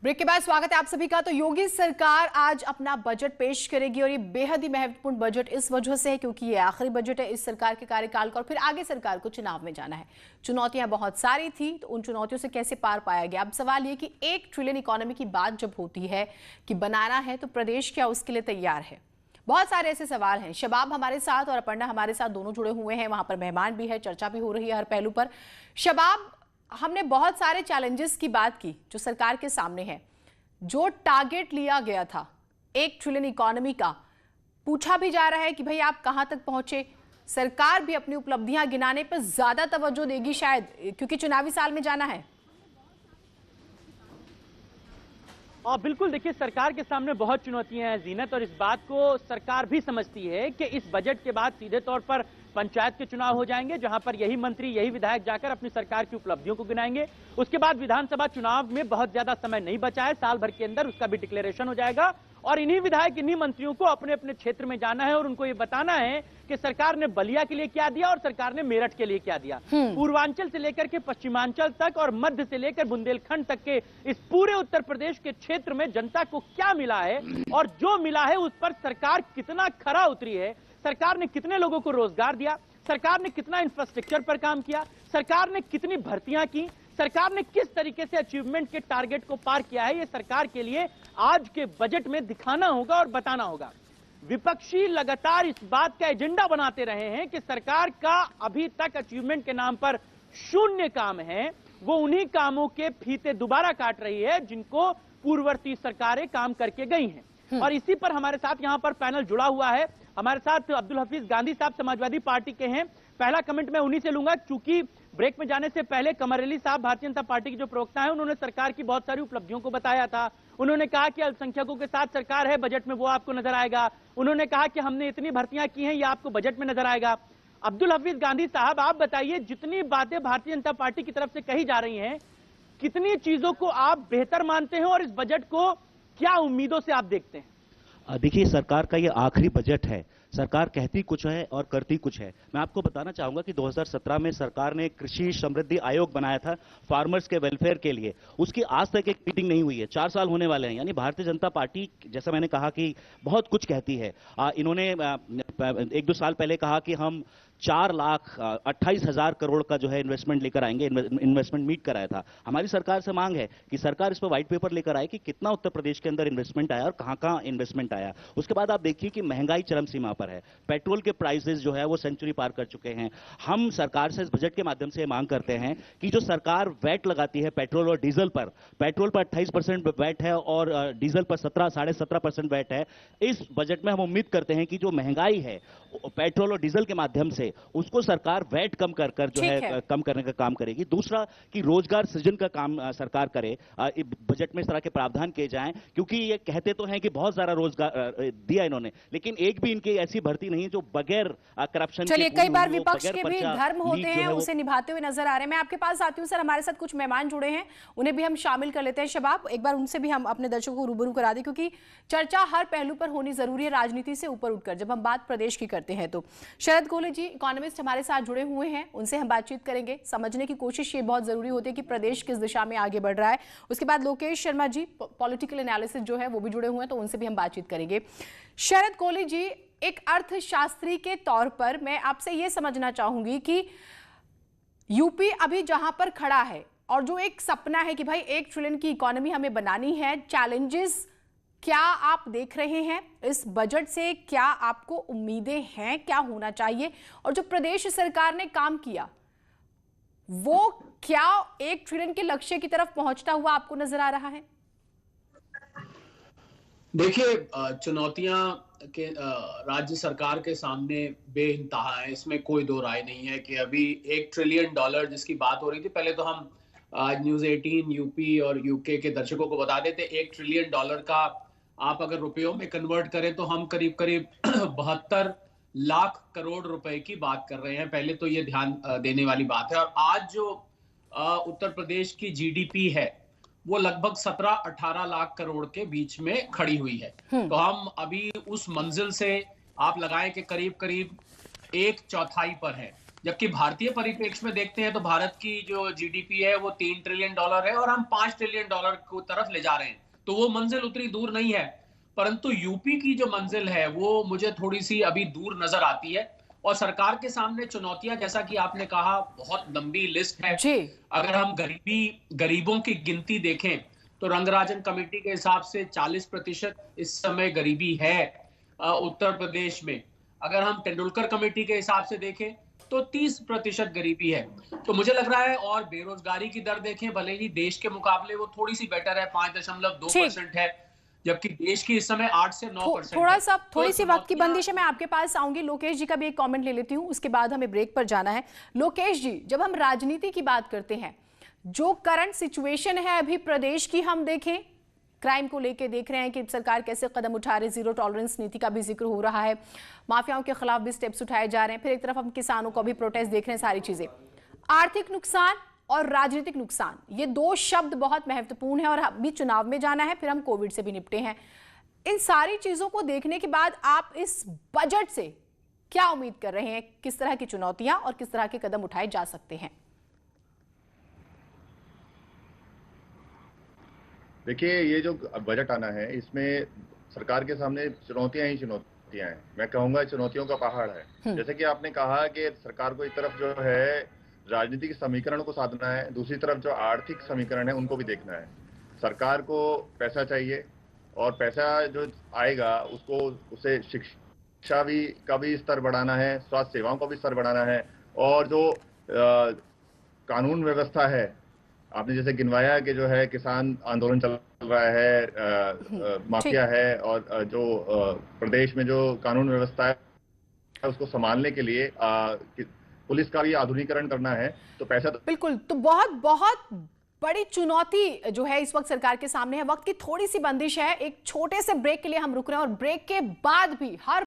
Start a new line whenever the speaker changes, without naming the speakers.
Break के बाद स्वागत है आप सभी का। तो योगी सरकार आज अपना बजट पेश करेगी और ये बेहद ही महत्वपूर्ण बजट इस वजह से है क्योंकि ये आखिरी बजट है इस सरकार के कार्यकाल का और फिर आगे सरकार को चुनाव में जाना है। चुनौतियां बहुत सारी थी तो उन चुनौतियों से कैसे पार पाया गया। अब सवाल ये कि 1 ट्रिलियन इकोनॉमी की बात जब होती है कि बनाना है तो प्रदेश क्या उसके लिए तैयार है। बहुत सारे ऐसे सवाल हैं। शबाब हमारे साथ और अपर्णा हमारे साथ दोनों जुड़े हुए हैं, वहां पर मेहमान भी है, चर्चा भी हो रही है हर पहलू पर। शबाब, हमने बहुत सारे चैलेंजेस की बात की जो सरकार के सामने है। जो टारगेट लिया गया था 1 ट्रिलियन इकोनॉमी का, पूछा भी जा रहा है कि भाई आप कहां तक पहुंचे। सरकार भी अपनी उपलब्धियां गिनाने पर ज्यादा तवज्जो देगी शायद क्योंकि चुनावी साल में जाना है।
बिल्कुल, देखिए सरकार के सामने बहुत चुनौतियां हैं जीनत, और इस बात को सरकार भी समझती है कि इस बजट के बाद सीधे तौर पर पंचायत के चुनाव हो जाएंगे जहां पर यही मंत्री यही विधायक जाकर अपनी सरकार की उपलब्धियों को गिनाएंगे। उसके बाद विधानसभा चुनाव में बहुत ज्यादा समय नहीं बचा है, साल भर के अंदर उसका भी डिक्लेरेशन हो जाएगा और इन्हीं विधायक इन्हीं मंत्रियों को अपने अपने क्षेत्र में जाना है और उनको ये बताना है कि सरकार ने बलिया के लिए क्या दिया और सरकार ने मेरठ के लिए क्या दिया। पूर्वांचल से लेकर के पश्चिमांचल तक और मध्य से लेकर बुंदेलखंड तक के इस पूरे उत्तर प्रदेश के क्षेत्र में जनता को क्या मिला है और जो मिला है उस पर सरकार कितना खरा उतरी है। सरकार ने कितने लोगों को रोजगार दिया, सरकार ने कितना इंफ्रास्ट्रक्चर पर काम किया, सरकार ने कितनी भर्तियां की, सरकार ने किस तरीके से अचीवमेंट के टारगेट को पार किया है, ये सरकार के लिए आज के बजट में दिखाना होगा और बताना होगा। विपक्षी लगातार इस बात का एजेंडा बनाते रहे हैं कि सरकार का अभी तक अचीवमेंट के नाम पर शून्य काम है, वो उन्हीं कामों के फीते दोबारा काट रही है जिनको पूर्ववर्ती सरकारें काम करके गई हैं। और इसी पर हमारे साथ यहां पर पैनल जुड़ा हुआ है। हमारे साथ अब्दुल हफीज गांधी साहब समाजवादी पार्टी के हैं। पहला कमेंट मैं उन्हीं से लूंगा क्योंकि ब्रेक में जाने से पहले कमरेली साहब भारतीय जनता पार्टी की जो प्रवक्ता है उन्होंने सरकार की बहुत सारी उपलब्धियों को बताया था। उन्होंने कहा कि अल्पसंख्यकों के साथ सरकार है, बजट में वो आपको नजर आएगा। उन्होंने कहा कि हमने इतनी भर्तियां की हैं, ये आपको बजट में नजर आएगा। अब्दुल हफीज गांधी साहब, आप बताइए, जितनी बातें भारतीय जनता पार्टी की तरफ से कही जा रही हैं, कितनी चीजों को आप बेहतर मानते हैं और इस बजट को क्या उम्मीदों से आप देखते हैं?
देखिए, सरकार का ये आखिरी बजट है। सरकार कहती कुछ है और करती कुछ है। मैं आपको बताना चाहूंगा कि 2017 में सरकार ने कृषि समृद्धि आयोग बनाया था फार्मर्स के वेलफेयर के लिए। उसकी आज तक एक मीटिंग नहीं हुई है। 4 साल होने वाले हैं। यानी भारतीय जनता पार्टी, जैसा मैंने कहा, कि बहुत कुछ कहती है। इन्होंने 1-2 साल पहले कहा कि हम 4,28,000 करोड़ का जो है इन्वेस्टमेंट लेकर आएंगे। इन्वेस्टमेंट मीट कराया था। हमारी सरकार से मांग है कि सरकार इस पर व्हाइट पेपर लेकर आए कि कितना उत्तर प्रदेश के अंदर इन्वेस्टमेंट आया और कहां-कहां इन्वेस्टमेंट आया। उसके बाद आप देखिए कि महंगाई चरम सीमा पर है। पेट्रोल के प्राइसेस जो है वो सेंचुरी पार कर चुके हैं। हम सरकार से इस बजट के माध्यम से मांग करते हैं कि जो सरकार वैट लगाती है पेट्रोल और डीजल पर, पेट्रोल पर 28% वैट है और डीजल पर 17.5% वैट है। इस बजट में हम उम्मीद करते हैं कि जो महंगाई है पेट्रोल और डीजल के माध्यम से उसको सरकार वैट कम कर जो है कम करने का काम करेगी। दूसरा कि रोजगार सृजन का काम सरकार करे। बजट में इस तरह के प्रावधान किए जाएं क्योंकि ये कहते तो हैं कि बहुत सारा रोजगार दिया इन्होंने, लेकिन एक भी इनकी ऐसी भर्ती नहीं है जो बगैर करप्शन।
चलिए, कई बार विपक्ष के भी धर्म होते हैं, उसे निभाते हुए नजर आ रहे हैं। मैं आपके पास आती हूँ सर, हमारे साथ कुछ मेहमान जुड़े हैं, उन्हें भी हम शामिल कर लेते हैं। शबाब, एक बार उनसे भी हम अपने दर्शकों को रूबरू करा दें क्योंकि चर्चा हर पहलू पर होनी जरूरी है, राजनीति से ऊपर उठकर जब हम बात प्रदेश की करते हैं। तो शरद कोहली जी, इकोनॉमिस्ट हमारे साथ जुड़े हुए हैं, उनसे हम बातचीत करेंगे। समझने की कोशिश ये बहुत जरूरी होती है कि प्रदेश किस दिशा में आगे बढ़ रहा है। उसके बाद लोकेश शर्मा जी, पॉलिटिकल एनालिसिस जो है वो भी जुड़े हुए हैं, तो उनसे भी हम बातचीत करेंगे। शरद कोहली जी, एक अर्थशास्त्री के तौर पर मैं आपसे यह समझना चाहूंगी कि यूपी अभी जहां पर खड़ा है और जो एक सपना है कि भाई 1 ट्रिलियन की इकोनॉमी हमें बनानी है, चैलेंजेस क्या आप देख रहे हैं इस बजट से? क्या आपको उम्मीदें हैं, क्या होना चाहिए? और जो प्रदेश सरकार ने काम किया वो क्या 1 ट्रिलियन के लक्ष्य की तरफ पहुंचता हुआ आपको नजर आ रहा है?
देखिए, चुनौतियां के राज्य सरकार के सामने बेइंतहा है, इसमें कोई दो राय नहीं है कि अभी $1 ट्रिलियन जिसकी बात हो रही थी। पहले तो हम आज न्यूज़ 18 यूपी और यूके के दर्शकों को बता देते, $1 ट्रिलियन का आप अगर रुपयों में कन्वर्ट करें तो हम करीब करीब 72 लाख करोड़ रुपए की बात कर रहे हैं। पहले तो ये ध्यान देने वाली बात है। और आज जो उत्तर प्रदेश की जीडीपी है वो लगभग 17-18 लाख करोड़ के बीच में खड़ी हुई है। तो हम अभी उस मंजिल से आप लगाएं कि करीब करीब 1/4 पर है। जबकि भारतीय परिप्रेक्ष्य में देखते हैं तो भारत की जो जीडीपी है वो $3 ट्रिलियन है और हम $5 ट्रिलियन को तरफ ले जा रहे हैं। तो वो मंजिल उतनी दूर नहीं है, परंतु यूपी की जो मंजिल है वो मुझे थोड़ी सी अभी दूर नजर आती है। और सरकार के सामने चुनौतियां, जैसा कि आपने कहा, बहुत लंबी लिस्ट है। अगर हम गरीबों की गिनती देखें तो रंगराजन कमेटी के हिसाब से 40% इस समय गरीबी है उत्तर प्रदेश में। अगर हम तेंदुलकर कमेटी के हिसाब से देखें तो 30% गरीबी है। तो मुझे लग रहा है, और बेरोजगारी की दर देखें, भले ही देश के मुकाबले वो थोड़ी सी बेटर है, 5.2% है, जबकि देश की इस समय 8 से 9%।
थोड़ी सी वक्त की बंदिश है, मैं आपके पास आऊंगी। लोकेश जी का भी एक कमेंट ले लेती हूं, उसके बाद हमें ब्रेक पर जाना है। लोकेश जी, जब हम राजनीति की बात करते हैं, जो करंट सिचुएशन है अभी प्रदेश की, हम देखें क्राइम को लेके देख रहे हैं कि सरकार कैसे कदम उठा रही है, जीरो टॉलरेंस नीति का भी जिक्र हो रहा है, माफियाओं के खिलाफ भी स्टेप्स उठाए जा रहे हैं, फिर एक तरफ हम किसानों को भी प्रोटेस्ट देख रहे हैं, सारी चीजें। आर्थिक नुकसान और राजनीतिक नुकसान, ये दो शब्द बहुत महत्वपूर्ण है, और अभी चुनाव में जाना है, फिर हम कोविड से भी निपटे हैं। इन सारी चीजों को देखने के बाद आप इस बजट से क्या उम्मीद कर रहे हैं? किस तरह की चुनौतियां और किस तरह के कदम उठाए जा सकते हैं?
देखिए, ये जो बजट आना है, इसमें सरकार के सामने चुनौतियां ही चुनौतियां हैं। मैं कहूंगा चुनौतियों का पहाड़ है। जैसे कि आपने कहा कि सरकार को एक तरफ जो है राजनीतिक समीकरण को साधना है, दूसरी तरफ जो आर्थिक समीकरण है उनको भी देखना है। सरकार को पैसा चाहिए, और पैसा जो आएगा उसे शिक्षा का भी स्तर बढ़ाना है, स्वास्थ्य सेवाओं का भी स्तर बढ़ाना है, और जो कानून व्यवस्था है, आपने जैसे गिनवाया कि जो है किसान आंदोलन चल रहा है, माफिया है, और जो प्रदेश में जो कानून व्यवस्था है उसको संभालने के लिए पुलिस का भी आधुनिकीकरण करना है, तो पैसा
बिल्कुल। तो बहुत बहुत बड़ी चुनौती जो है इस वक्त सरकार के सामने है। वक्त की थोड़ी सी बंदिश है, एक छोटे से ब्रेक के लिए हम रुक रहे हैं, और ब्रेक के बाद भी हर